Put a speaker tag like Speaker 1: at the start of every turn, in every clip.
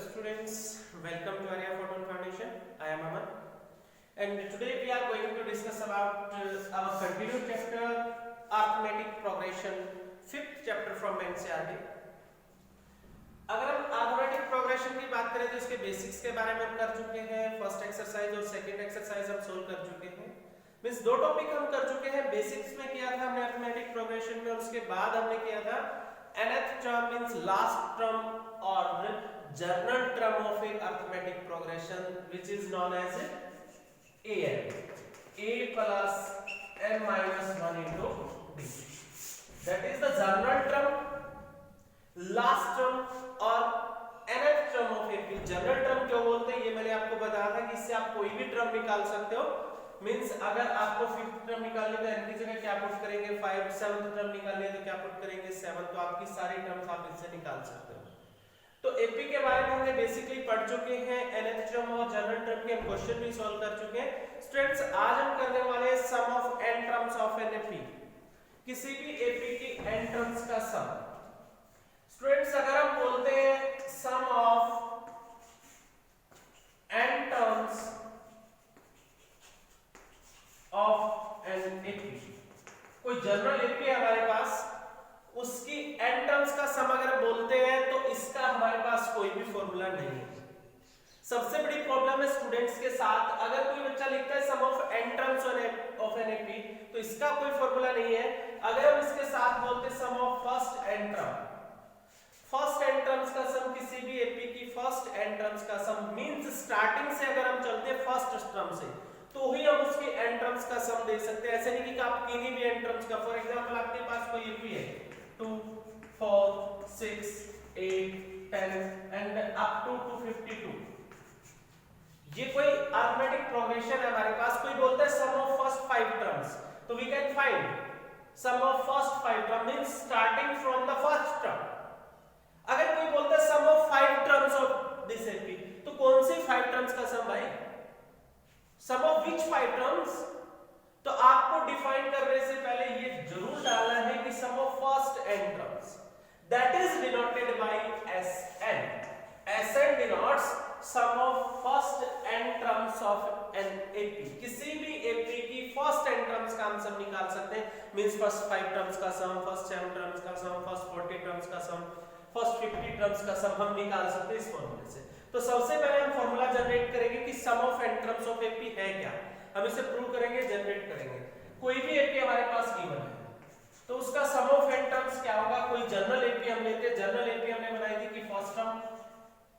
Speaker 1: students, welcome to Area Photon Foundation. I am Aman, and today we are going to discuss about our continued chapter arithmetic progression, fifth chapter from NCERT. अगर हम arithmetic progression की बात करें तो इसके basics के बारे में हम कर चुके हैं, फर्स्ट एक्सरसाइज और सेकंड एक्सरसाइज हम सोल्व कर चुके हैं। मींस दो टॉपिक हम कर चुके हैं। बेसिक्स में किया था हमने arithmetic progression में, और उसके बाद हमने किया था nth term means last term or journal term of a arithmetic progression which is known as an a plus n minus 1 into d. That is the journal term, last term और nth term of a p. journal term क्यों बोलते हैं ये मैंने आपको बताया था कि इससे आप कोई भी टर्म निकाल सकते हो। मींस अगर आपको फिफ्थ टर्म निकालनी है तो n की जगह क्या पुट करेंगे 5, सेवंथ टर्म निकालनी है तो क्या पुट करेंगे 7, तो आपकी सारी टर्म्स आप इससे निकाल सकते हो। तो एपी के बारे में हमने बेसिकली पढ़ चुके हैं, nth टर्म और जनरल टर्म के हम क्वेश्चन भी सॉल्व कर चुके हैं। स्टूडेंट्स आज हम करने वाले हैं sum of n terms of an AP, किसी भी एपी की n टर्म्स का सम। स्टूडेंट्स अगर हम बोलते हैं sum of n terms of an AP, कोई जनरल एपी है हमारे पास, उसकी n टर्म्स का सम अगर बोलते हैं तो इसका हमारे पास कोई भी फॉर्मूला नहीं है। सबसे बड़ी प्रॉब्लम है स्टूडेंट्स के साथ, अगर कोई बच्चा लिखता है sum of n terms of an AP तो इसका कोई फॉर्मूला नहीं है। अगर हम इसके साथ बोलते sum of first n term, first n terms का सम, किसी भी एपी की फर्स्ट n टर्म्स का सम मींस स्टार्टिंग से अगर हम चलते हैं फर्स्ट टर्म से तो ही हम उसके n टर्म्स का सम दे सकते हैं। ऐसे नहीं कि आप किन्हीं भी n टर्म्स का, फॉर एग्जांपल आपके पास कोई एपी है 2, 4, 6, 8, 10 एंड अप टू 252, ये कोई अरिथमेटिक प्रोग्रेशन है हमारे पास। कोई बोलता है सम ऑफ फर्स्ट 5 टर्म्स, तो we can find sum of first 5 term means starting from the first term. अगर कोई बोलता है sum of 5 terms of this AP, तो कौन सी 5 टर्म्स का सम भाई, सम ऑफ विच 5 टर्म्स? तो आपको डिफाइन करने से पहले ये जरूर डालना है कि sum of first n terms, that is denoted by Sn. Sn denotes sum of first n terms of an AP. किसी भी एपी की फर्स्ट n टर्म्स का हम सम निकाल सकते हैं। मींस फर्स्ट 5 टर्म्स का सम, फर्स्ट 7 टर्म्स का सम, फर्स्ट 40 टर्म्स का सम, फर्स्ट 50 टर्म्स का सम हम निकाल सकते हैं इस फॉर्मूले से। तो सबसे पहले हम फॉर्मूला जनरेट करेंगे कि sum of n terms of AP है क्या, हम इसे प्रूव करेंगे, जनरेट करेंगे। कोई भी एपी हमारे पास गिवन है तो उसका सम ऑफ n टर्म्स क्या होगा। कोई जनरल एपी हम लेते हैं, जनरल एपी हमने बनाई थी कि first term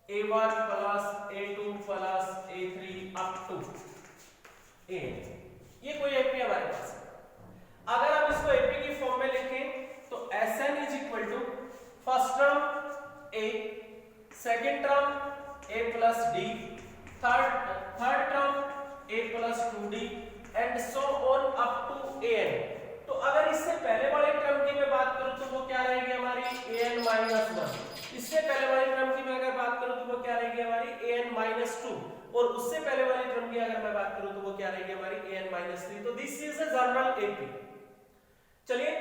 Speaker 1: a1 plus a2 plus a3 up to a, ये कोई एपी हमारे पास है। अगर हम इसको एपी की फॉर्म में लिखें तो Sn is equal to first term a, second term a plus d, third term a plus 2d and so on up to an। तो अगर इससे पहले वाले टर्म की मैं बात करूं तो वो क्या रहेगी हमारी an माइनस 1, इससे पहले वाले टर्म की मैं अगर बात करूं तो वो क्या रहेगी हमारी an माइनस 2, और उससे पहले वाले टर्म की अगर मैं बात करूं तो वो क्या रहेगी हमारी an माइनस 3। तो this is a general AP. चलिए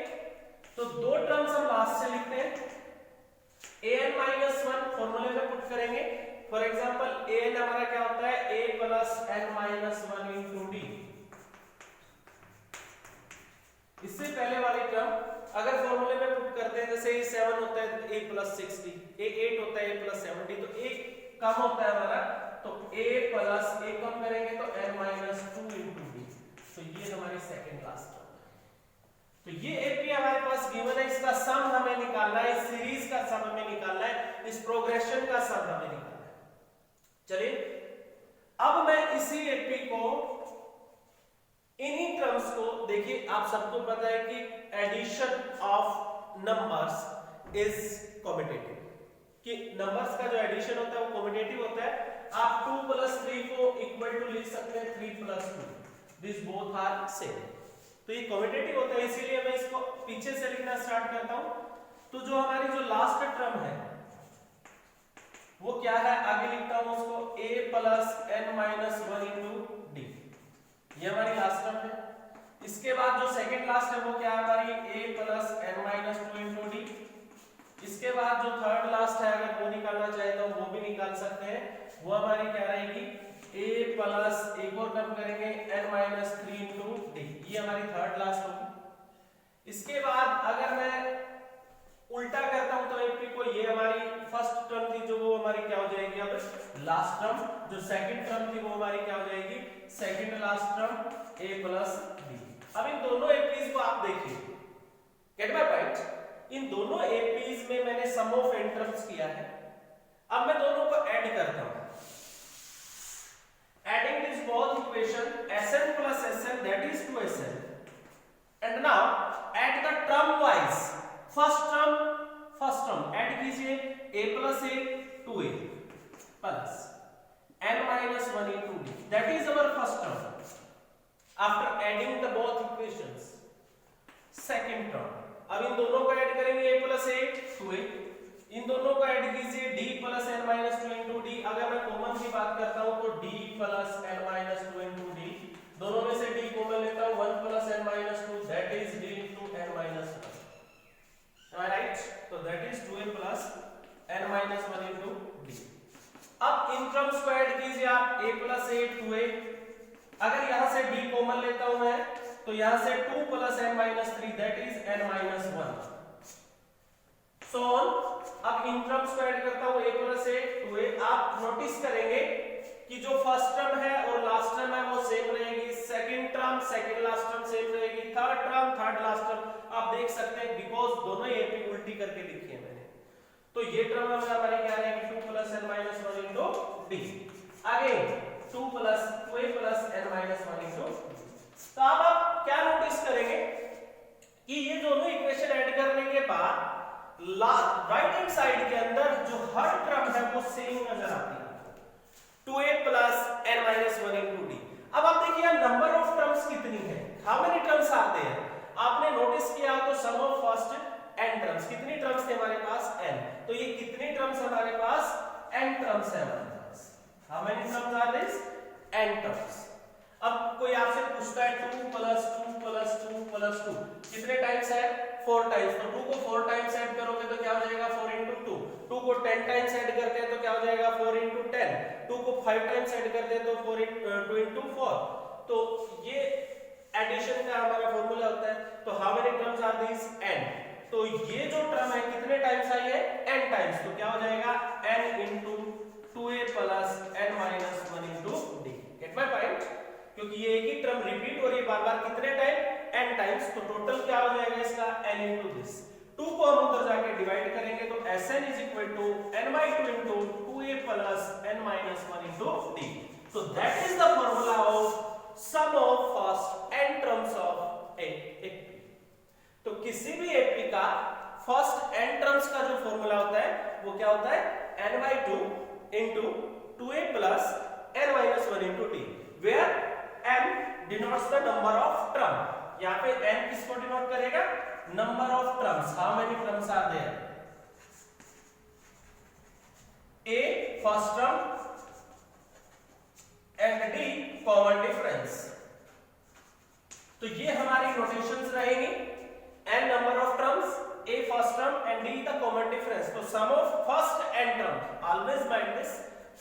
Speaker 1: तो दो टर्म्स हम लास्ट से लिखते हैं। an माइनस 1 फॉर्मूले में पुट करेंगे। फॉर एग्जांपल an हमारा क्या होता है a plus n minus 1 into d। इससे पहले वाली टर्म अगर फॉर्मूले में पुट करते हैं, जैसे ये 7 होता है तो a प्लस 6d, a 8 होता है a प्लस 7d, तो a कम होता है हमारा, तो a प्लस a कम करेंगे तो n माइनस 2 इंटू d। तो ये हमारी सेकेंड क्लास टर्म है। तो ये एपी हमारे पास गिवन है, इसका सम हमें निकालना है, इस सीरीज का सम हमें निकालना है, इस प्रोग्रेशन का सम हमें निकालना है। चलिए अब मैं इसी एपी को, इन्हीं टर्म्स को देखिए, आप सबको पता है कि addition of numbers is commutative, कि नंबर्स का जो एडिशन होता है वो कॉम्यूटेटिव होता है। आप 2 प्लस 3 को इक्वल टू लिख सकते हैं 3 plus 2, this both are same, तो ये कॉम्यूटेटिव होता है। इसीलिए मैं इसको पीछे से लिखना स्टार्ट करता हूं। तो जो हमारी जो लास्ट टर्म है वो क्या है, आगे लिखता हूं उसको a plus n minus 1 into d, ये हमारी लास्ट टर्म है। इसके बाद जो सेकंड लास्ट है वो क्या है हमारी a plus n minus 2 into d। इसके बाद जो थर्ड लास्ट है अगर वो निकालना चाहे तो वो भी निकाल निकाल सकते हैं, वो हमारी क्या रहेगी a प्लस एक और कम करेंगे n माइनस 3 इंटू डी, ये हमारी थर्ड लास्ट होगी। इसके बाद अगर मैं उल्टा करता हूं तो एपी को, ये हमारी फर्स्ट टर्म थी जो वो हमारी क्या हो जाएगी अब लास्ट टर्म, जो सेकंड टर्म थी वो हमारी क्या हो जाएगी second last term a plus b। अब इन दोनों एपीज को आप देखिए, गेट माय पॉइंट, इन दोनों एपीज में मैंने सम ऑफ n टर्म्स किया है। अब मैं दोनों को ऐड करता हूं, adding this both equation Sn plus Sn that is 2Sn, and now add the term wise, first term add कीजिए a plus a 2a plus n minus 1 into d, that is our first term after adding the both equations। second term, अब इन दोनों को add करेंगे a plus a 2a, इन दोनों को add कीजिए d plus n minus 2 into D. अगर मैं common की बात करता हूं तो d plus n minus 2 into D, दोनों में से d कॉमन लेता हूं 1 plus n minus 2 that is d into n minus 1, am I right? तो that is 2a plus n minus 1 into D. अब इन टर्म्स को ऐड कीजिए आप a प्लस a 2a, अगर यहां से d कॉमन लेता हूं मैं तो यहां से 2 plus n minus 3 that is n minus 1, so on. अब इन टर्म्स को ऐड करता हूं a प्लस a 2a, आप नोटिस करेंगे कि जो फर्स्ट टर्म है और लास्ट टर्म है वो सेम रहेगी, second term second last term same रहेगी, third term third last term आप देख सकते हैं, बिकॉज दोनों एपी उल्टी करके लिखी है मैंने। तो ये टर्म हमारी क्या रहेगी 2 plus n minus 1 into D, आगे 2 plus 2a plus n minus 1 into. तो अब आप क्या नोटिस करेंगे कि ये दोनों इक्वेशन ऐड करने के बाद राइट हैंड साइड के अंदर जो हर टर्म है वो सेम नजर आती है, 2a plus n minus 1 into D. अब आप देखिए नंबर ऑफ टर्म्स कितनी है, हाउ मेनी टर्म्स आते हैं, आपने नोटिस किया तो sum of first n terms, कितनी टर्म्स थे हमारे पास n, तो ये कितनी टर्म्स हमारे पास n टर्म्स है हमारे पास, how many terms are this n terms. अब कोई आपसे पूछता है 2 प्लस 2 प्लस 2 प्लस 2 कितने टाइम्स है 4 टाइम्स, तो 2 को 4 टाइम्स ऐड करोगे तो क्या हो जाएगा 4 इंटू 2, 2 को 10 टाइम्स ऐड करते हैं तो क्या हो जाएगा 4 इंटू 10, 2 को 5 टाइम्स ऐड करते हैं तो 2 इंटू 4, तो ये एडिशन का हमारा फॉर्मूला होता है। तो how many terms are this n, तो ये जो टर्म है कितने टाइम्स आई है n टाइम्स, तो क्या हो जाएगा n into 2a plus n minus 1 into D, gate my point, क्योंकि ये एक ही टर्म रिपीट हो रही है बार बार कितने टाइम n टाइम्स, तो टोटल क्या हो जाएगा इसका n इंटू दिस, 2 को हम उधर जाके डिवाइड करेंगे तो Sn is equal to n by 2 into 2a plus n minus 1 into D. तो that is the formula of sum of first n terms of AP. तो किसी भी एपी का फर्स्ट n टर्म्स का जो फॉर्मूला होता है वो क्या होता है n by 2 into 2a plus n minus 1 into d, where n denotes the number of term, यहाँ पे n किसको डिनोट करेगा number of terms, how many terms are there, a first term and d common difference. तो ये हमारी notations रहेंगी, n number of terms, a first term and d the common difference. तो sum of first n term, always mind this,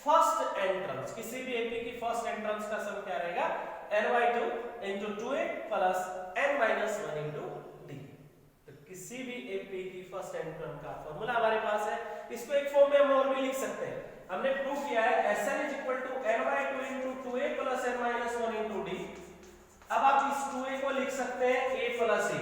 Speaker 1: first n terms, किसी भी AP की first n terms का सम क्या रहेगा n by 2 into 2a plus n minus 1 into d। तो किसी भी एपी की फर्स्ट n टर्म का फॉर्मूला हमारे पास है, इसको एक फॉर्म में हम और भी लिख सकते हैं, हमने प्रूव किया है Sn is equal to n by 2 into 2a plus n minus 1 into d। अब आप इस 2a को लिख सकते हैं a plus a,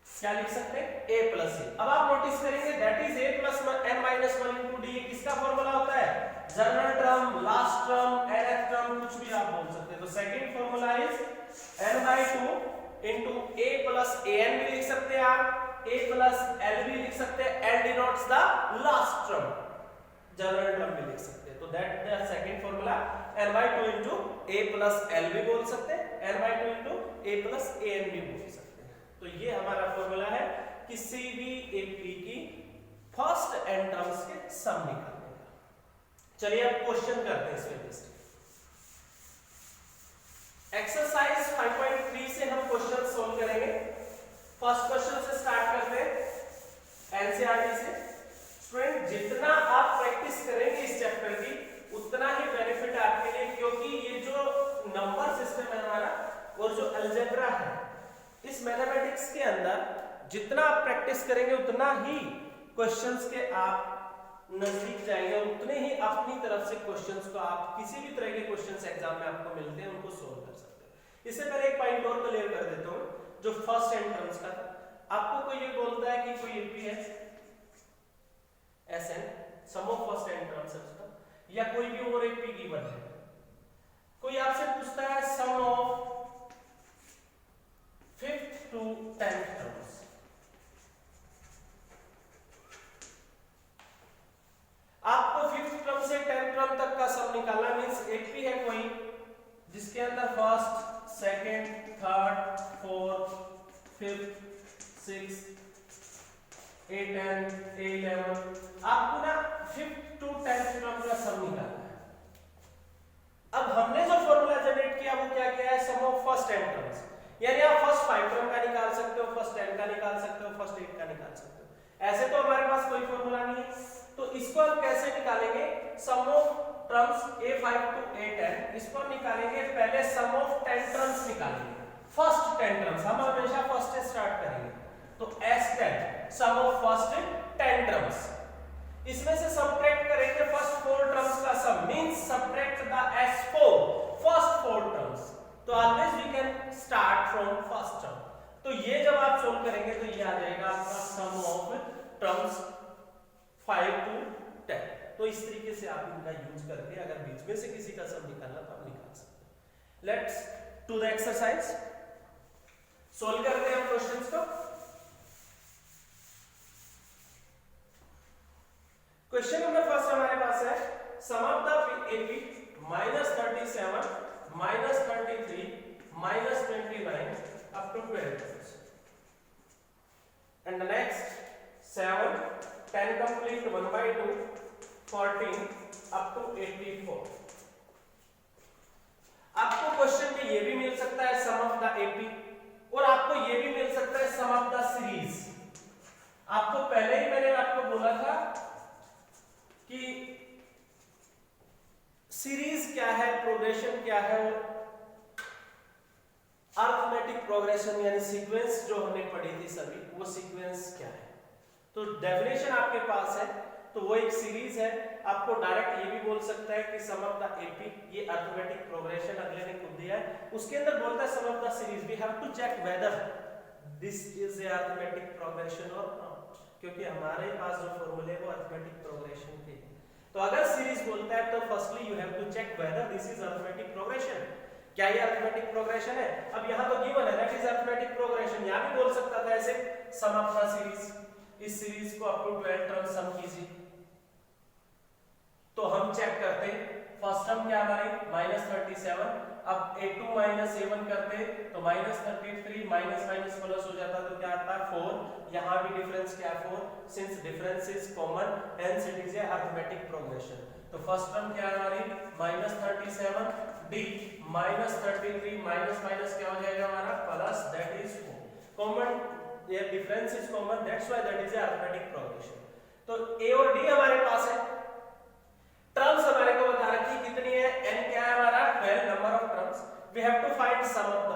Speaker 1: क्या लिख सकते हैं a plus a। अब आप नोटिस करेंगे that is a plus n minus 1 into d, किसका फॉर्मूला होता है general term, last term, nth term, कुछ भी आप बोल सकते हैं। तो second formula is n by 2 into a plus an भी लिख सकते हैं आप, a plus l भी लिख सकते हैं, l denotes the last term, general term भी लिख सकते हैं। तो that the second formula n by 2 into a plus l भी बोल सकते हैं, n by 2 into a plus an भी बोल सकते हैं। तो ये हमारा फॉर्मूला है किसी भी एपी की फर्स्ट n टर्म्स के सम निकालने का। चलिए अब क्वेश्चन करते हैं इसमें बेस्ड। एक्सरसाइज 5.3 से हम क्वेश्चन सोल्व करेंगे। फर्स्ट क्वेश्चन से स्टार्ट करते हैं। एनसीईआरटी से। स्टूडेंट जितना आप प्रैक्टिस करेंगे इस चैप्टर की उतना ही बेनिफिट आपके लिए, क्योंकि ये जो नंबर सिस्टम है हमारा और जो अलजेब्रा है इस मैथमेटिक्स के अंदर जितना आप प्रैक्टिस करेंगे उतना ही क्वेश्चंस के आप नजदीक जाएंगे, उतने ही अपनी तरफ से क्वेश्चंस को आप किसी भी तरह के क्वेश्चंस एग्जाम में आपको मिलते हैं उनको सोल्व कर सकते हैं। इससे पहले एक पॉइंट और क्लियर कर देता हूं जो फर्स्ट एंट्रेंस का था। आपको कोई ये बोलता है कि कोई एपी है Sn sum of first entrance system, या कोई भी और एपी गिवन है, कोई आपसे पूछता है sum of 5th to 10th terms, आपको 5th टर्म से 10th टर्म तक का सम निकालना, मींस एपी है कोई जिसके अंदर first, second, third, fourth, fifth, 6, 8 and 11, आपको ना 5th to 10th टर्म का सम निकालना है। अब हमने जो फॉर्मूला जनरेट किया वो क्या किया है, सम ऑफ फर्स्ट 10 टर्म्स, यानी आप फर्स्ट 5 टर्म का निकाल सकते हो, फर्स्ट 10 का निकाल सकते हो, फर्स्ट 8 का निकाल सकते हो। ऐसे तो हमारे पास कोई फॉर्मूला नहीं है, तो इसको हम कैसे निकालेंगे, सम of terms A5 to A10, इसको हम निकालेंगे पहले सम ऑफ 10 टर्म्स निकालेंगे, फर्स्ट 10 टर्म्स, हम हमेशा फर्स्ट से स्टार्ट करेंगे, तो S10 some of first 10 terms, इसमें से सब्ट्रैक्ट करेंगे फर्स्ट 4 टर्म्स का sum, means subtract the S4 first 4 terms, तो always we can start from first term. तो ये जब आप सोल्व करेंगे तो ये आ जाएगा आपका सम ऑफ टर्म्स 5 to 10। तो इस तरीके से आप इनका यूज करके अगर बीच में से किसी का सम निकालना तो आप निकाल सकते हैं। Let's to the exercise, solve करते हैं हम क्वेश्चंस को। क्वेश्चन नंबर फर्स्ट हमारे पास है sum of the AP -37 -33 -29 up to 12 and the next 7 10 complete 1/2 14 up to 84। आपको क्वेश्चन में ये भी मिल सकता है सम ऑफ द एपी और आपको ये भी मिल सकता है सम ऑफ द सीरीज। आपको पहले ही मैंने आपको बोला था कि सीरीज क्या है, प्रोग्रेशन क्या है, अरिथमेटिक प्रोग्रेशन यानी सीक्वेंस जो हमने पढ़ी थी सभी, वो सीक्वेंस क्या है। तो डेफिनेशन आपके पास है, तो वो एक सीरीज है। आपको डायरेक्ट ये भी बोल सकता है कि सम ऑफ द एपी, ये अरिथमेटिक प्रोग्रेशन अगले ने खुद दिया है, उसके अंदर बोलता है sum of the series, we have to check whether this is a arithmetic progression और नॉट, क्योंकि हमारे पास जो फॉर्मूले वो अरिथमेटिक प्रोग्रेशन के। तो अगर सीरीज बोलता है तो firstly you have to check whether this is arithmetic progression, क्या ये अरिथमेटिक प्रोग्रेशन है। अब यहां तो गिवन है दैट इज अरिथमेटिक प्रोग्रेशन, यहां भी बोल सकता था ऐसे सम ऑफ द सीरीज, इस सीरीज को अप टू 12 टर्म सम कीजिए। तो हम चेक करते हैं फर्स्ट टर्म क्या हमारी -37, अब A2 A1 करते तो -33 माइनस माइनस प्लस हो जाता तो क्या आता है 4, यहां भी डिफरेंस क्या है 4, since difference is common hence it is a arithmetic progression. तो फर्स्ट टर्म क्या है हमारी -37 D -33 माइनस माइनस क्या हो जाएगा हमारा प्लस, दैट इज 4, कॉमन ये difference is common, that's why that is a arithmetic progression. तो A और D हमारे पास है, टर्म्स हमारे को बता रखी कितनी है, n क्या है हमारा 12 number of terms, we have to find sum of the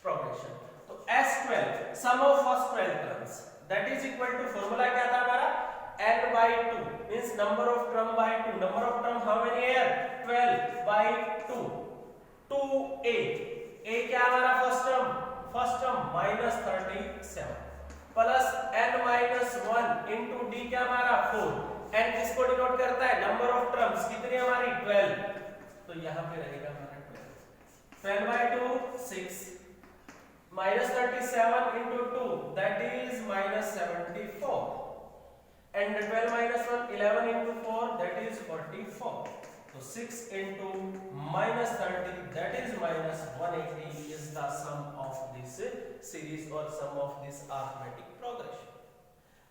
Speaker 1: progression. तो S12 sum of first 12 terms that is equal to, formula क्या था हमारा n/2 means number of term by 2, number of term how many here 12/2 2a, a क्या हमारा फर्स्ट टर्म -37 plus n-1 into d क्या हमारा 4, n किसको डिनोट करता है नंबर ऑफ टर्म्स, कितनी हमारी 12, तो यहां पे रहेगा हमारा 12/2 6 -37 into 2 that is -74 and 12 minus 1 11 into 4 that is 44, so 6 into -30 that is -180 is the sum of this series or sum of this arithmetic progression।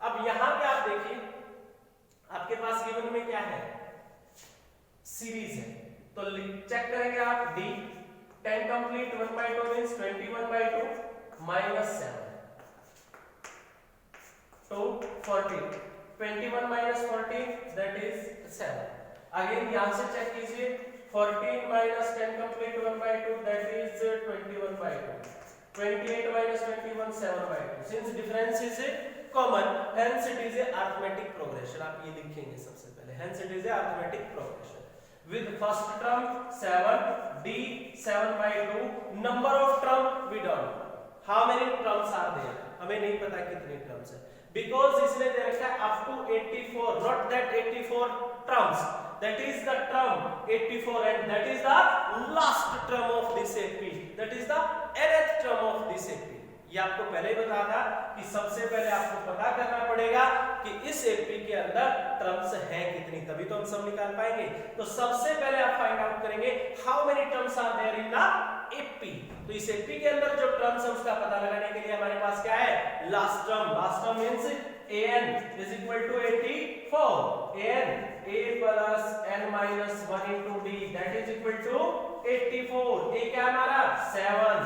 Speaker 1: अब यहां पे आप देखिए आपके पास गिवन में क्या है सीरीज है, तो चेक करेंगे आप d 10 complete 1/2 means 21/2 -7 to 14, 21 minus 14 that is 7. Again यहाँ से चेक कीजिए, 14 minus 10 complete 1 by 2 that is 21 by 2. 28 minus 21 7 by 2. Since difference is common, hence it is a arithmetic progression. आप ये लिखेंगे सबसे पहले, hence it is a arithmetic progression. With first term 7, D 7 by 2. Number of term we don't know. How many terms are there? हमें नहीं पता कितने terms है. Because इसने दे रखा है up to 84, not that 84 terms. That is the term 84 and that is the last term of this AP. That is the nth term of this AP. ये आपको पहले ही बताया था कि सबसे पहले आपको पता करना पड़ेगा कि इस एपी के अंदर टर्म्स हैं कितनी, तभी तो हम सब निकाल पाएंगे. तो सबसे पहले आप फाइंड आउट करेंगे how many terms are there in the AP. तो इस एपी के अंदर जो टर्म्स है उसका पता लगाने के लिए हमारे पास क्या है, last term means an is equal to 84. an a plus n minus 1 into d that is equal to 84. a क्या हमारा 7,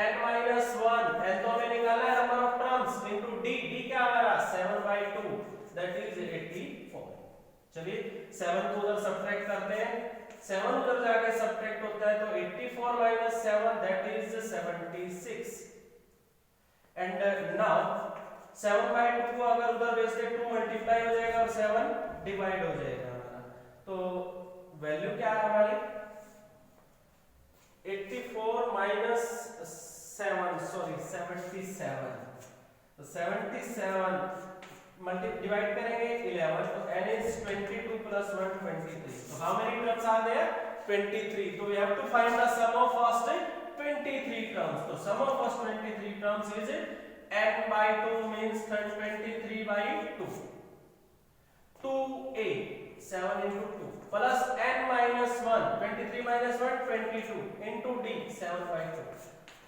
Speaker 1: n minus 1 n तो हमें निकालना है number of terms into d क्या हमारा 7 by 2 that is 84. चलिए 7 को उधर सब्ट्रैक्ट करते हैं, 7 उधर जाके सब्ट्रैक्ट होता है तो 84 minus 7 that is 76. and now 7 by 2 को अगर उधर भेज दे 2 मल्टीप्लाई हो जाएगा और 7 डिवाइड हो जाएगा हमारा. तो वैल्यू क्या है हमारी 84 minus 7 सॉरी 77. तो 77 डिवाइड करेंगे 11 तो n is 22 plus 1 23. So how many terms are there? 23. So we have to find the sum of first 23 terms. So sum of first 23 terms is n by 2 means 23 by 2. 2a 7 into 2 plus n minus 1 23 minus 1 22 into d 7 by 2.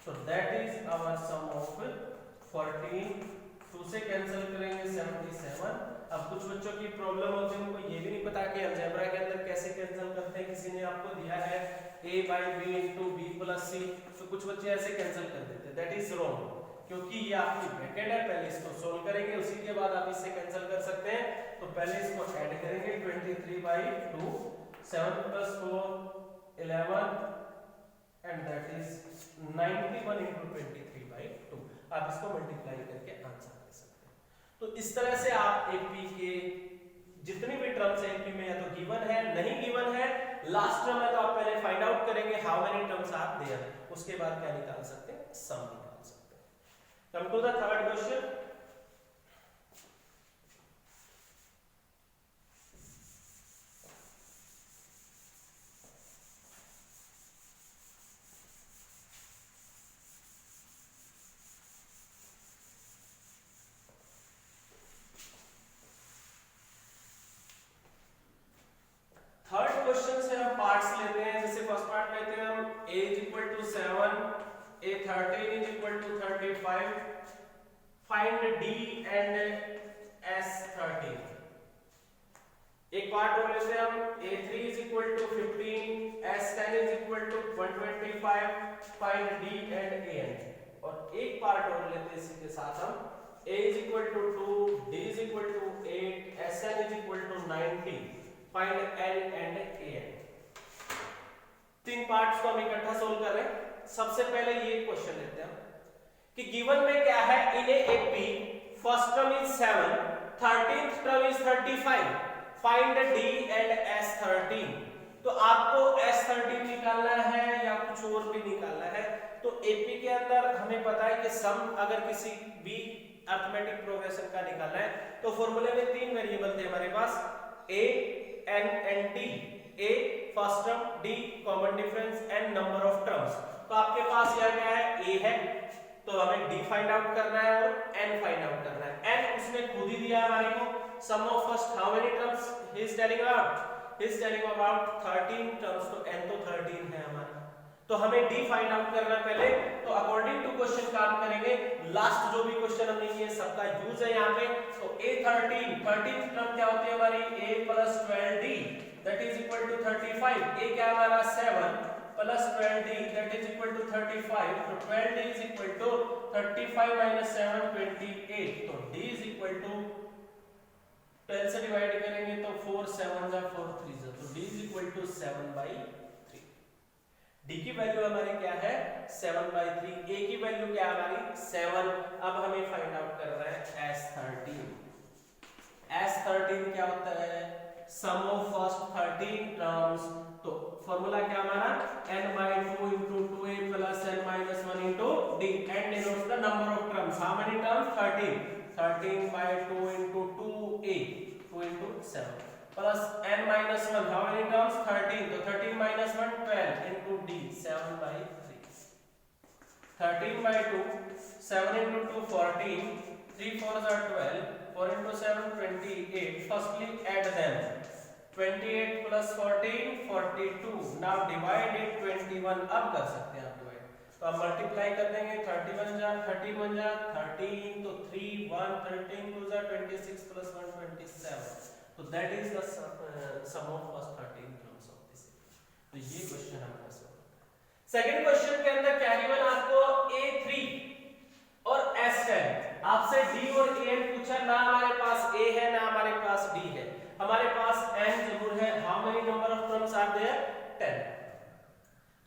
Speaker 1: So that is our sum of 14. 2 से cancel करेंगे 77. अब कुछ बच्चों की problem होती है, उनको ये भी नहीं पता कि अलजेब्रा के अंदर कैसे कैंसिल करते हैं. किसी ने आपको दिया है a by b into b plus c, तो कुछ बच्चे ऐसे कैंसिल कर देते हैं. दैट इज रॉन्ग, क्योंकि ये आपकी ब्रैकेट है. पहले इसको सोल्व करेंगे, उसी के बाद आप इससे कैंसिल कर सकते हैं. तो पहले इसको ऐड करेंगे 23 by 2 7 plus 4 11 and that is 91 into 23 by 2. आप इसको मल्टीप्लाई करके आंसर दे सकते हैं. तो इस तरह से आप एपी के जितनी भी टर्म्स एपी में या तो गिवन है नहीं गिवन है, लास्ट टर्म है तो आप पहले फाइंड आउट करेंगे how many terms are there, उसके बाद क्या निकाल सकते हैं, सम निकाल सकते हैं. Come to the third question. Third question से हम पार्ट्स लेते हैं. जैसे फर्स्ट पार्ट लेते हैं हम a is equal to 7, a 13 is equal to 35. Find d and s 13. एक पार्ट और लेते हैं हम a3 is equal to 15, s10 is equal to 125. Find d and an. और एक पार्ट और लेते हैं इसी के साथ हम a is equal to 2, d is equal to 8, sn is equal to 90. Find n and an. तीन पार्ट्स को हम इकट्ठा सोल्व कर रहे हैं. सबसे पहले ये क्वेश्चन लेते हैं कि गिवन में क्या है, in AP first term is 7, 13th term is 35. Find D and S 13. तो आपको एस 13 निकालना है या कुछ और भी निकालना है. तो एपी के अंदर हमें पता है कि सम अगर किसी भी अरिथमेटिक प्रोग्रेशन का निकालना है तो फॉर्मूले में तीन वेरिएबल थे हमारे पास, a n and d. a first term, d common difference, n number of terms. तो आपके पास यह क्या है, a है तो हमें d फाइंड आउट करना है और n फाइंड आउट करना है. n उसने खुद ही दिया हमारे को. Sum of first how many terms he is telling about 13 terms. तो n तो 13 है हमारा. तो हमें d फाइंड आउट करना है पहले. तो अकॉर्डिंग टू क्वेश्चन काम करेंगे. लास्ट जो भी क्वेश्चन हमने किए सबका यूज है यहाँ पे. तो a13 13th टर्म क्या होती है हमारी, a plus 12d that is equal to 35. a क्या हमारा 7 plus 12d that is equal to 35, तो 12d is equal to 35 minus 7 28, तो d इज इक्वल टू 12 से डिवाइड करेंगे तो 4 7 जा 4 3 जा, तो d is equal to 7/3। d की वैल्यू हमारी क्या है 7/3, a की वैल्यू क्या है हमारी 7। अब हमें फाइंड आउट करना है s13। s13 क्या होता है सम ऑफ फर्स्ट 13 टर्म्स, तो फॉर्मूला क्या हमारा n/2 into 2a plus n-1 into d, n denotes the number of terms, how many terms 13, 13/2 into 2a 2 into 7 plus n-1, how many terms 13, तो 13 minus 1 12 into d 7/3, 13/2 7 into 2 14, 3 4s are 12, 4 into 7 28, firstly add them, 28 plus 14 42, now divide it 21, अब कर सकते हैं आप divide, तो आप multiply कर देंगे 31 जा 13 जा 13, तो 3 1 13 2 जा 26 plus 1 27, तो that is the sum of first 13 terms of this. तो ये क्वेश्चन हमारा सॉल्व है। सेकंड क्वेश्चन के अंदर क्या गिवन आपको a3 और s10, आपसे d और an पूछा, ना हमारे पास a है ना हमारे पास d है, हमारे पास n जरूर है, how many number of terms are there 10।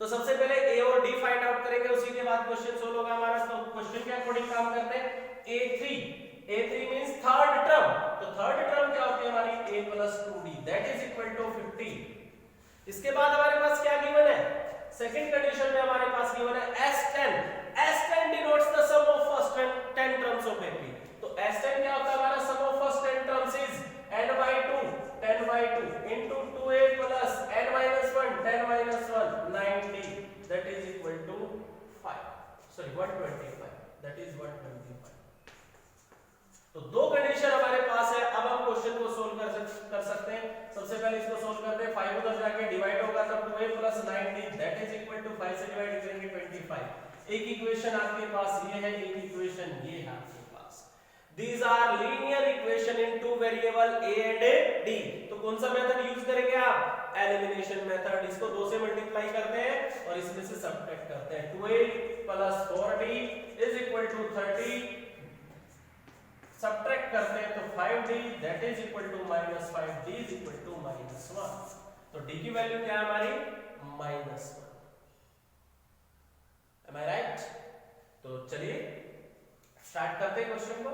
Speaker 1: तो सबसे पहले a और d फाइंड आउट करेंगे, उसी के बाद क्वेश्चन सोल्व होगा हमारा। तो क्वेश्चन के अकॉर्डिंग काम करते हैं, a3 मींस थर्ड टर्म, तो थर्ड टर्म क्या होती है हमारी a plus 2d that is equal to 15। इसके बाद हमारे पास क्या गिवन है, सेकंड कंडीशन में हमारे पास गिवन है s10 denotes the sum of first 10 terms of AP, तो s10 क्या होता है हमारा sum of first 10 terms is n/2 10/2 into 2a plus n-1 10-1 90, that is equal to 125, that is 125। तो दो कंडीशन हमारे पास है, अब हम क्वेश्चन को सोल्व कर सकते हैं। सबसे पहले इसको सोल्व करते हैं, 5 उधर जाके डिवाइड होगा तो 2a plus 90 that is equal to 5 से डिवाइड करेंगे 25। एक इक्वेशन आपके पास ये है, एक इक्वेशन ये है आपके पास। These are linear equation in two variable a and d, तो कौन सा मेथड यूज करेंगे आप, एलिमिनेशन मेथड। इसको 2 से मल्टीप्लाई करते हैं और इसमें से सब्ट्रैक्ट करते हैं, 2a plus 4d is equal to 30, subtract करते हैं तो 5d that is equal to -5, d is equal to -1, तो d की वैल्यू क्या है हमारी -1। Am I right? तो चलिए स्टार्ट करते हैं क्वेश्चन को।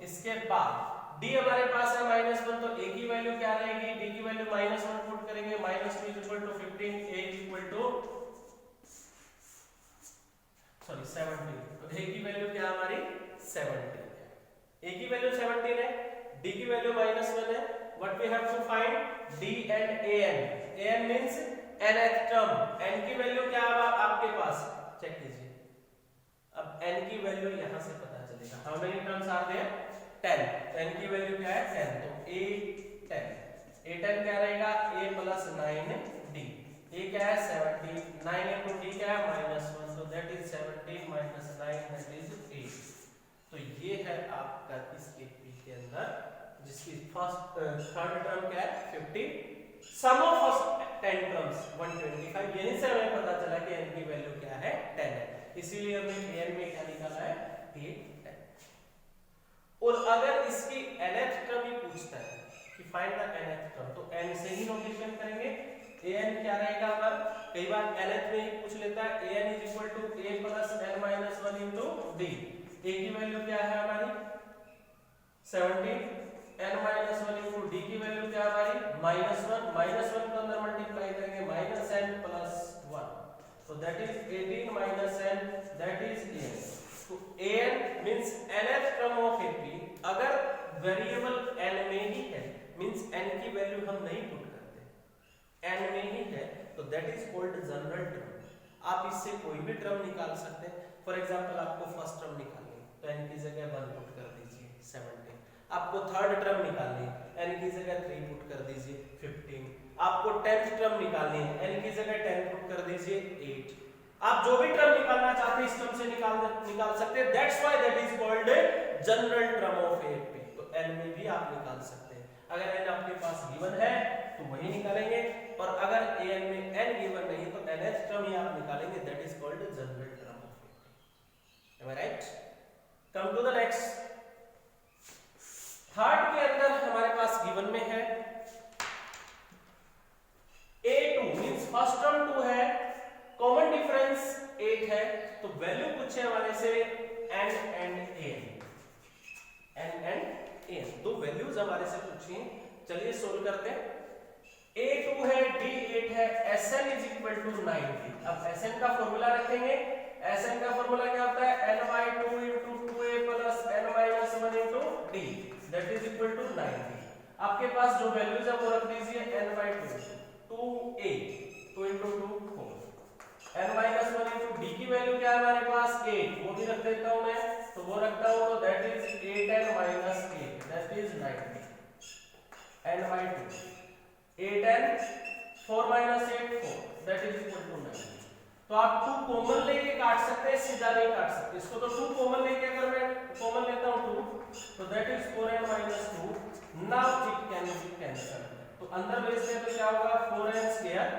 Speaker 1: इसके बाद d हमारे पास है -1, तो a की वैल्यू क्या रहेगी, d की वैल्यू -1 पुट करेंगे, -2 is equal to 15, a is equal to 17, तो a की वैल्यू क्या हमारी 17, a की वैल्यू 17 है, d की वैल्यू -1 है, what we have to find d and an means nth term, n की वैल्यू क्या है आपके पास चेक कीजिए। अब n की वैल्यू यहां से पता चलेगा, how many terms are there 10, n की वैल्यू क्या है 10, तो a10 क्या रहेगा a plus 9d, a क्या है 17, 9 into d क्या है -1, so that is 17 minus 9 that is 8। तो ये है आपका इस AP के अंदर, जिसकी थर्ड टर्म क्या है 50, सम ऑफ फर्स्ट 10 टर्म्स 125। यहीं से हमें पता चला कि n की वैल्यू क्या है 10 है, इसीलिए हमने an में क्या निकाला है 810। और अगर इसकी nth टर्म ही पूछता है कि फाइंड द nth टर्म, तो n से ही नोटेशन करेंगे, an क्या रहेगा हमारा, कई बार nth में ही पूछ लेता है, an is equal to a plus n-1 into d, a की वैल्यू क्या है हमारी 17, n-1 into d की वैल्यू क्या है हमारी -1 को अंदर मल्टीप्लाई करेंगे -n plus 1, so that is 18 minus n that is an। तो an means nth term of AP, अगर वेरिएबल n में ही है मींस n की वैल्यू हम नहीं पुट करते, n में ही है तो that is called general term. आप इससे कोई भी टर्म निकाल सकते हैं, फॉर एग्जांपल आपको फर्स्ट टर्म निकालनी तो n की जगह 1 पुट कर दीजिए 17, आपको थर्ड टर्म निकालनी है n की जगह 3 पुट कर दीजिए 15, आपको 10th टर्म निकालनी है n की जगह 10 पुट कर दीजिए 8। आप जो भी टर्म निकालना चाहते हैं इस टर्म से निकाल सकते हैं, that's why that is called general term of AP। तो n में भी आप निकाल सकते हैं। अगर n आपके पास गिवन है तो वही निकालेंगे, और अगर an में n गिवन नहीं है तो nth टर्म ही आप निकालेंगे, that is called general term of a। Am I right? Come to the next। Third के अंदर हमारे पास गिवन में है a2 मींस फर्स्ट टर्म 2 है, कॉमन डिफरेंस 8 है, तो वैल्यू पूछे हमारे से n and an, दो वैल्यूज हमारे से पूछी। चलिए सोल्व करते हैं। a2 है, d8 है, sn इज इक्वल टू 90। अब sn का फॉर्मूला रखेंगे। sn का फॉर्मूला क्या होता है, n/2 into 2a plus n-1 into d, that is equal to 90। आपके पास जो वैल्यूज है वो रख दीजिए, n/2 2a 2 into 2 4, n-1 into d की वैल्यू क्या है हमारे पास 8, वो भी रख देता हूं मैं, तो वो रखता हूं, तो that is 8n minus 8, that is 90, n/2 8n 4 minus 8 4, that is equal to 90। तो आप 2 कॉमन लेके काट सकते हैं, सीधा नहीं काट सकते इसको, तो 2 कॉमन लेके अगर मैं कॉमन लेता हूं 2, तो that is 4n minus 2, now it can be cancel, तो अंदर भेजते हैं तो क्या होगा 4n स्क्वायर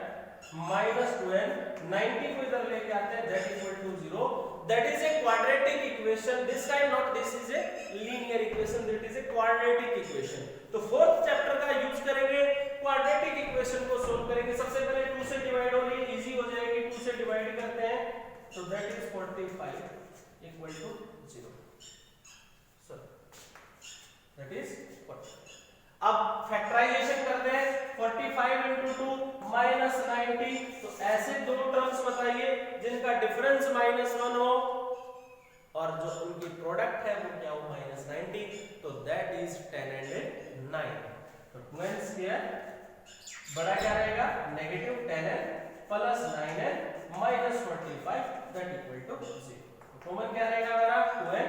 Speaker 1: minus 2n, 90 को इधर लेके आते हैं, that equal to 0, that is a quadratic equation, this time not this is a linear equation, that is a quadratic equation. तो फोर्थ चैप्टर का यूज करेंगे, क्वाड्रेटिक इक्वेशन को सोल्व करेंगे। सबसे पहले 2 से डिवाइड हो रही है, इजी हो जाएगी, 2 से डिवाइड करते हैं, तो that is 45 equal to 0, so that is 40। अब फैक्टराइजेशन करते हैं, 45 into 2 minus 90, तो ऐसे दो टर्म्स बताइए जिनका डिफरेंस -1 हो और जो उनकी प्रोडक्ट है वो क्या हो -90, तो दैट इज 10 and 9, तो 2n स्क्वायर बड़ा क्या रहेगा negative 10n plus 9n minus 45, that equal to 0। Common क्या रहेगा मेरा 2n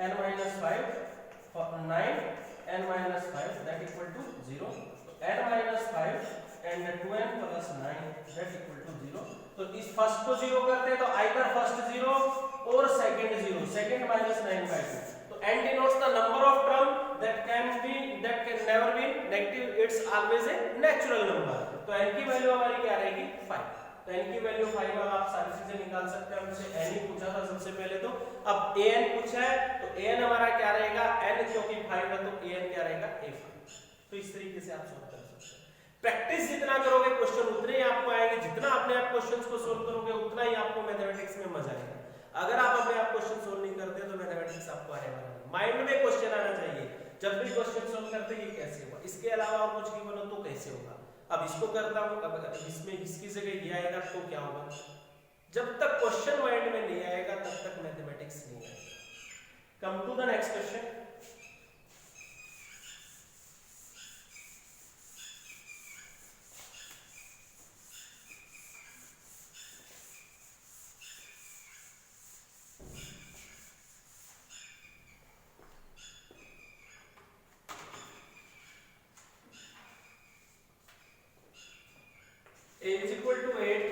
Speaker 1: n minus 5 9 n minus 5, that equal to 0, तो n minus 5 and 2n plus 9, that equal to 0। तो इस फर्स्ट को 0 करते हैं तो आइदर फर्स्ट 0 और सेकंड 0, सेकंड minus 9/2, तो n denotes the number of term that can never be negative, it's always a natural number। तो n की वैल्यू हमारी क्या रहेगी 5, तो n की वैल्यू 5, अब आप सारी चीजें निकाल सकते हैं। हमसे n ही पूछा था सबसे पहले, तो अब an पूछा है तो an हमारा क्या रहेगा, n क्योंकि 5 है तो an क्या रहेगा a5। तो इस तरीके से आप सोल्व कर सकते हैं। प्रैक्टिस जितना करोगे क्वेश्चन उतने ही आपको आएंगे, जितना अपने आप क्वेश्चंस को सोल्व करोगे उतना ही आपको मैथमेटिक्स में मजा आएगा। अगर आप अपने आप क्वेश्चन सोल्व नहीं करते तो मैथमेटिक्स आपको आने वाला नहीं। माइंड में क्वेश्चन आना चाहिए जब भी क्वेश्चन सोल्व करते, ये कैसे हुआ, इसके अलावा और कुछ गिवन हो तो कैसे होगा, अब इसको करता हूं, अब इसमें इसकी जगह ये आएगा तो क्या होगा। जब तक क्वेश्चन माइंड में नहीं आएगा तब तक मैथमेटिक्स नहीं आएगा। Come to the next question. A is equal to 8,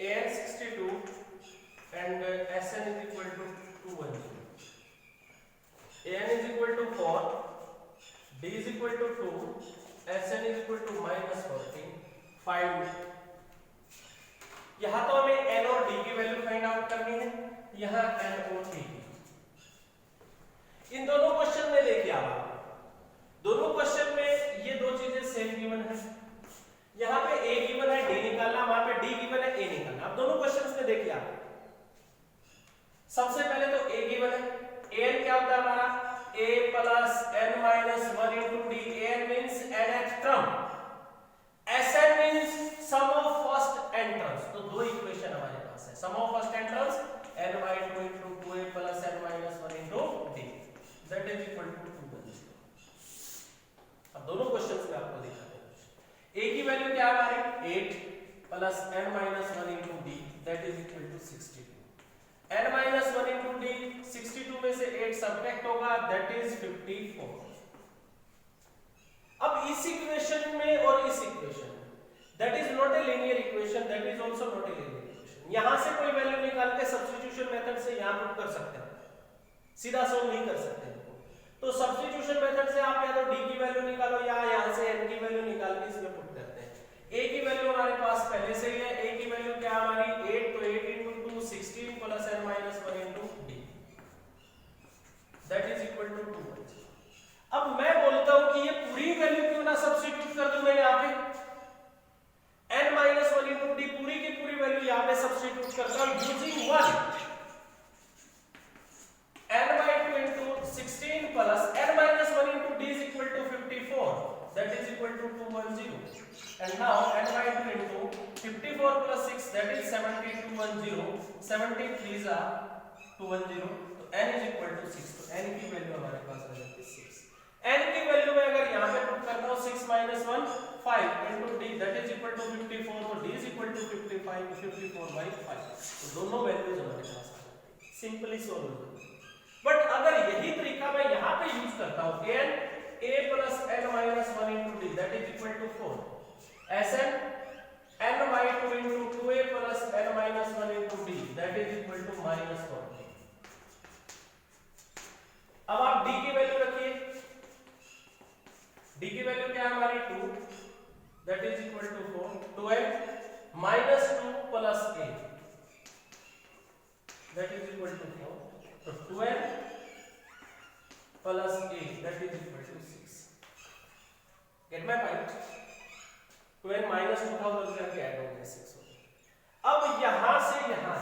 Speaker 1: an 62 and Sn is equal to 210. An is equal to 4, D is equal to 2, Sn is equal to -14. Find। यहाँ तो हमें n और d की value find out करनी है, यहाँ n और d की। इन दोनों क्वेश्चन में देखिए आप, दोनों क्वेश्चन में ये दो चीजें सेम गिवन है, यहाँ पे a गिवन है d निकालना, वहां पे d गिवन है a निकालना। अब दोनों क्वेश्चंस में देखिए आप, सबसे पहले तो a गिवन है, an क्या होता है हमारा a plus n minus 1 into d, an means nth term, sn means sum of first n terms. तो दो इक्वेशन हमारे पास है, sum of first n terms n/2 into 2a plus n minus 1 into d, that is equal to 210। अब दोनों questions में आपको दिखा a की वैल्यू क्या है हमारी 8 plus n minus 1 into d, that is equal to 62। n minus 1 into d, 62 में से 8 सब्ट्रैक्ट होगा, that is 54। अब इस इक्वेशन में और इस इक्वेशन में, that is not a linear equation, that is also not a linear equation। यहां से कोई वैल्यू निकाल के सब्स्टिट्यूशन मेथड से यहां पुट कर सकते हैं, सीधा सोल्व नहीं कर सकते। तो सब्स्टिट्यूशन मेथड से आप या तो d की वैल्यू निकालो या a की वैल्यू हमारे पास पहले से ही है, a की वैल्यू क्या हमारी 8, तो 8 into 2 16 plus n minus 1 into d that is equal to 2। अब मैं बोलता हूं कि ये पूरी वैल्यू क्यों ना सब्स्टिट्यूट कर दूं मैं यहाँ पे n minus 1 into d पूरी की पूरी वैल्यू यहाँ पे सब्स्टिट्यूट करता हूं using 1 n by 2 into 16 plus n minus 1 into d is equal to 54 that is equal to 210 and now n by 2 into 54 plus 6 that is 70 210 73 is 210 तो n is equal to 6 तो n की value हमारे पास आ जाती है 6। n की value में अगर यहाँ पे पुट करता हूँ 6 minus 1 5 into d that is equal to 54 तो d is equal to 55 54 by 5 तो दोनों वैल्यूज हमारे पास आ जाती है सिंपली सॉल्व। बट अगर यही तरीका मैं यहाँ पे यूज करता हूँ n a plus n minus 1 into d that is equal to 4 Sn n by 2 into 2a plus n minus 1 into d that is equal to minus 1। अब आप d की वैल्यू रखिए, d की वैल्यू क्या है हमारी 2 that is equal to 4 12 minus 2 plus a that is equal to 4 तो 12 plus a that is equal to 6। Get my point? 12 minus 2 था उधर करके ऐड हो गया 6 हो गया। अब यहां से यहां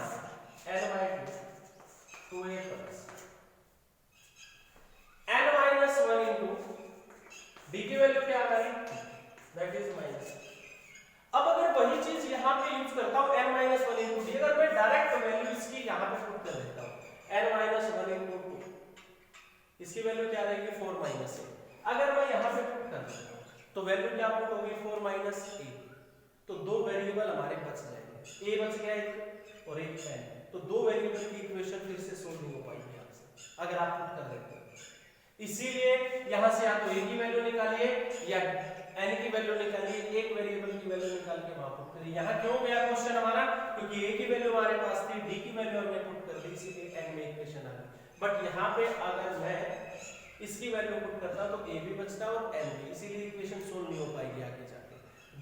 Speaker 1: n by 2 2a plus n minus 1 into d की वैल्यू क्या आ गई that is minus। अब अगर वही चीज यहां पे यूज करता हूं n minus 1 into d अगर मैं डायरेक्ट वैल्यू इसकी यहां पे पुट कर देता हूं n minus 1 into 2 इसकी वैल्यू क्या रहेगी 4 minus a। अगर मैं यहां पे पुट कर देता हूं तो वैल्यू क्या पुट होगी 4 minus a तो दो वेरिएबल हमारे बच जाएंगे a बच गया एक और एक n तो दो वेरिएबल की इक्वेशन फिर से सोल्व नहीं हो पाएगी आपसे अगर आप पुट कर देते हो। इसीलिए यहां से या तो a की वैल्यू निकालिए या n की वैल्यू निकालिए, एक वेरिएबल की वैल्यू निकाल के वहां पुट करिए। यहां क्यों गया क्वेश्चन हमारा क्योंकि a की वैल्यू हमारे पास थी d की वैल्यू हमने पुट कर दी इसीलिए n में इक्वेशन आ गई। बट यहां पे अगर मैं इसकी वैल्यू पुट करता तो a भी बचता और n भी इसीलिए इक्वेशन सोल्व नहीं हो पाएगी आगे जाके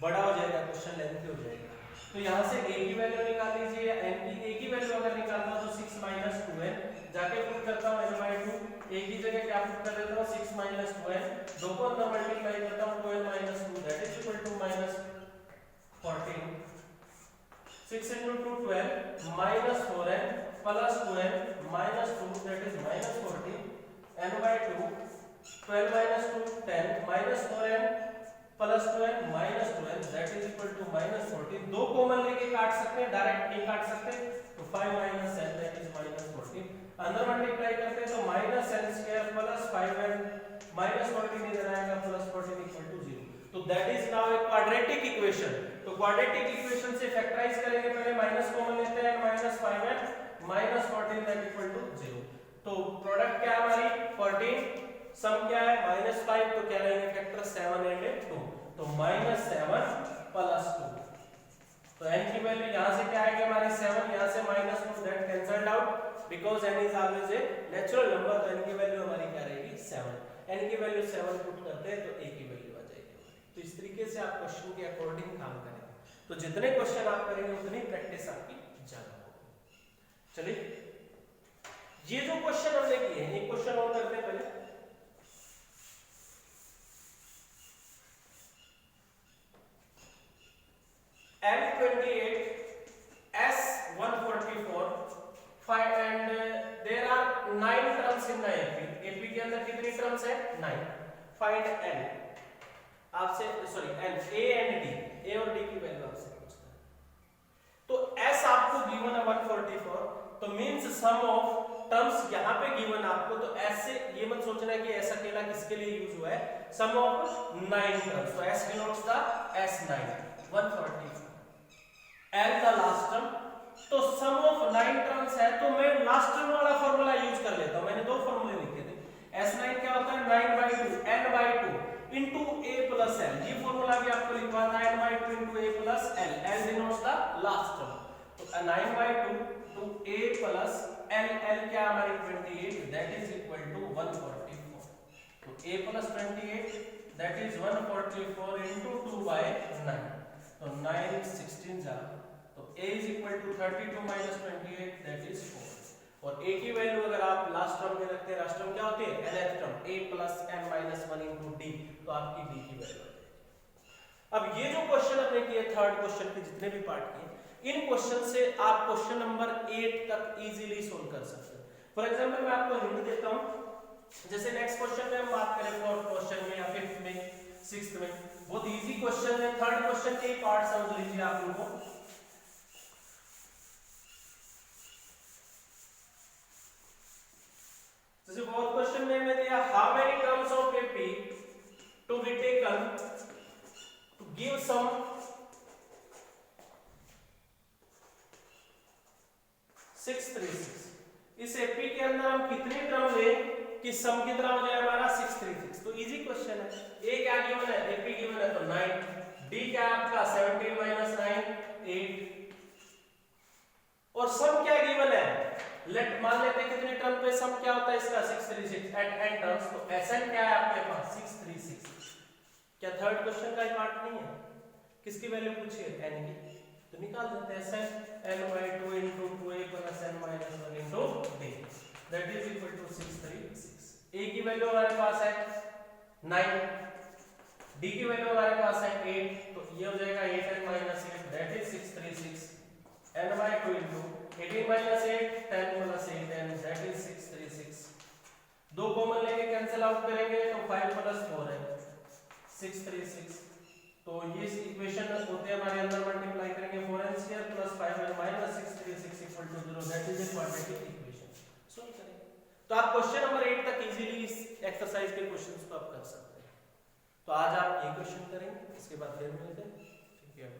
Speaker 1: बड़ा हो जाएगा क्वेश्चन लेंथी हो जाएगा। तो यहां से a की वैल्यू निकाल लीजिए n की a की वैल्यू अगर निकालता तो 6 minus 2n जाके पुट करता हूं n by 2 a की जगह क्या पुट कर देता हूं 6 minus 2n दो को अंदर मल्टीप्लाई करता हूं 12 minus 2 that is equal to minus 14 6 into 2 12 minus 4n plus 2n minus 2 that is minus 14 n by 2 12 minus 2 10 minus 4n plus 2n minus 2n that is equal to minus 14 दो common लेके काट सकते हैं direct नहीं काट सकते तो 5 minus n that is minus 14 अंदर मल्टीप्लाई करते हैं तो minus n square plus 5n minus 14 इधर आएगा plus 14 equal to 0 तो that is now a quadratic equation। तो quadratic equation से फैक्टराइज करेंगे पहले माइनस कॉमन लेते हैं minus 5n minus 14 that equal to 0 तो प्रोडक्ट क्या हमारी 14 सम क्या है -5 तो क्या रहेंगे फैक्टर 7 एंड 2 तो -7 प्लस 2 तो n की वैल्यू यहां से क्या आएगी हमारी 7 यहां से -2 that cancelled out because n is always a natural number तो n की वैल्यू हमारी क्या रहेगी 7 n की वैल्यू 7 पुट करते हैं तो a की वैल्यू आ जाएगी। तो इस तरीके से आप क्वेश्चन के अकॉर्डिंग काम करेंगे तो जितने क्वेश्चन आप करेंगे उतनी प्रैक्टिस आपकी ज्यादा होगी। चलिए ये जो क्वेश्चन हमने किए हैं एक क्वेश्चन और करते हैं पहले M28 S144 find and there are 9 terms in the AP के अंदर कितनी टर्म्स है 9 find n आपसे sorry n a and d a और d की वैल्यू आपसे पूछता है तो s आपको गिवन है 144 तो मींस सम ऑफ टर्म्स यहां पे गिवन आपको तो s से ये मत सोचना कि ऐसा अकेला किसके लिए यूज हुआ है सम ऑफ 9 टर्म्स तो s denotes the s9 144 l the last term तो सम ऑफ 9 टर्म्स है तो मैं लास्ट टर्म वाला फार्मूला यूज कर लेता हूं मैंने दो फार्मूले लिखे थे s9 क्या होता है 9/2 n/2 into a plus l ये फार्मूला भी आपको लिखवा था n/2 into a plus l l denotes the last term तो 9/2 to a plus l l क्या हमारी 28 that is equal to 144 तो a plus 28 that is 144 into 2 by 9 तो 9 16 जा, तो a is equal to 32 minus 28 that is 4। और a की value अगर आप लास्ट टर्म में रखते हैं, लास्ट टर्म क्या होती है nth term a plus n minus 1 into d, तो आपकी d की वैल्यू आ जाएगी। अब ये जो क्वेश्चन हमने किए थर्ड क्वेश्चन के जितने भी पार्ट किए, इन क्वेश्चन से आप क्वेश्चन नंबर 8 तक इजीली सोल्व कर सकते हैं। फॉर एग्जांपल मैं आपको हिंट देता हूं, जैसे नेक्स्ट क्वेश्चन में हम बात करें फोर्थ क्वेश्चन में या फिफ्थ में सिक्स्थ में, बहुत इजी क्वेश्चन है। थर्ड क्वेश्चन के पार्ट समझ लीजिए आप लोगों को। जैसे फोर्थ क्वेश्चन में हमें दिया how many terms of AP to be taken to give sum 636। इस AP के अंदर हम कितनी टर्म लें कि सम कितना हो जाए हमारा 636। तो इजी क्वेश्चन है। A क्या गिवन है, AP गिवन है तो 9, D क्या आपका 17 माइनस 9 8, और सम क्या गिवन है, लेट मान लेते हैं कितने टर्म पे सम क्या होता है इसका 636 एट n टर्म्स, तो Sn क्या है आपके पास 636। क्या थर्ड क्वेश्चन का पार्ट नहीं है, किसकी वैल्यू पूछी है n की, तो निकाल देते हैं Sn n by 2 into 2a plus n minus 1 into d that is equal to 636। a की वैल्यू हमारे पास है 9, d की वैल्यू हमारे पास है 8, तो ये हो जाएगा 8n minus 8 that is 636 n by 2 into 18 minus 8 10 plus 8 and that is 636। दो कॉमन लेके कैंसिल आउट करेंगे तो 5 plus 4 है 636। तो ये इक्वेशन होते हैं हमारे अंदर, मल्टीप्लाई करेंगे 4n square plus 5n minus 636 equal to 0 that is a quadratic equation. Solve करेंगे तो आप क्वेश्चन नंबर 8 तक इजीली इस एक्सरसाइज के क्वेश्चंस को आप कर सकते हैं। तो आज आप ये क्वेश्चन करेंगे, इसके बाद फिर मिलते हैं। ठीक है।